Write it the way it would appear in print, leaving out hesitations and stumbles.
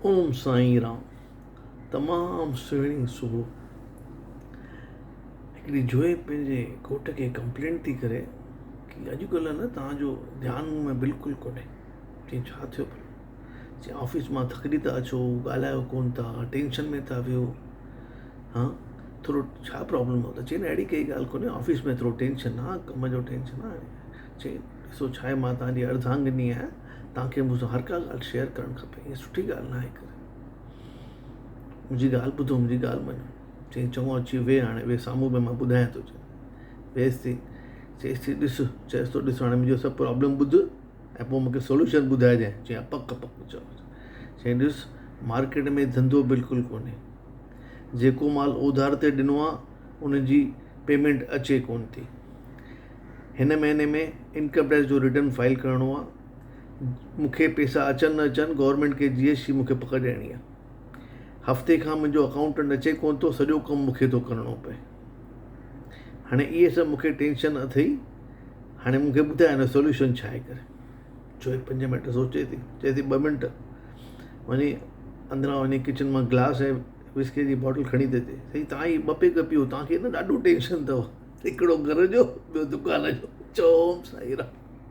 ओम साईं राम। तमामु सुहिणी सुबुह। हिकिड़ी जोए पंहिंजे घोट खे कंप्लेंट थी करे कि अॼुकल्ह न तव्हांजो ध्यानु में बिल्कुलु कोन्हे। चई छा थियो पियो? चई ऑफिस मां थकिजी था अचो, ॻाल्हायो कोन था, टेंशन में था वियो। हाँ, थोरो छा प्रॉब्लम हो? त चई न अहिड़ी काई ॻाल्हि कोन्हे, ऑफिस में थोरो टेंशन आहे, कम जो टेंशन आहे। चई ॾिसो छा आहे, मां तव्हांजी अर्धांगिनी आहियां, तव्हांखे मूंसां हर का ॻाल्हि शेयर करणु खपे। हीअ सुठी ॻाल्हि न आहे करे। मुंहिंजी ॻाल्हि ॿुधो, मुंहिंजी ॻाल्हि मञो। चई चङो अची वेह, हाणे वेह साम्हूं में मां ॿुधायां थो। वेहसि थी, चएसि थी ॾिस, चएसि थो ॾिस हाणे मुंहिंजो सभु प्रॉब्लम ॿुध ऐं पोइ मूंखे सोल्यूशन ॿुधाइजांइ। चई पक पक चओ। चई ॾिस, मार्केट में धंधो बिल्कुलु कोन्हे, जेको माल उधार ते ॾिनो आहे उनजी पेमेंट अचे कोन थी। हिन महीने में इनकम टैक्स जो रिटर्न फाइल करिणो आहे, मूंखे पैसा अचनि न अचनि, गवर्नमेंट खे GST मूंखे पक ॾियणी आहे। हफ़्ते खां मुंहिंजो अकाउंटेंट अचे कोन थो, सॼो कमु मूंखे थो करिणो पए। हाणे इहे सभु मूंखे टेंशन अथई, हाणे मूंखे ॿुधाए हिन सोल्यूशन छा आहे करे। जो 5 मिंट सोचे थी, चए थी 2 मिंट। वञी अंदरां वञी किचन मां गिलास ऐं विस्की जी बॉटल खणी थी अचे। चई तव्हां ही 2 पेग पियो, तव्हांखे न ॾाढो टेंशन अथव, हिकिड़ो घर जो, ॿियो दुकान जो। चओ साईं राम।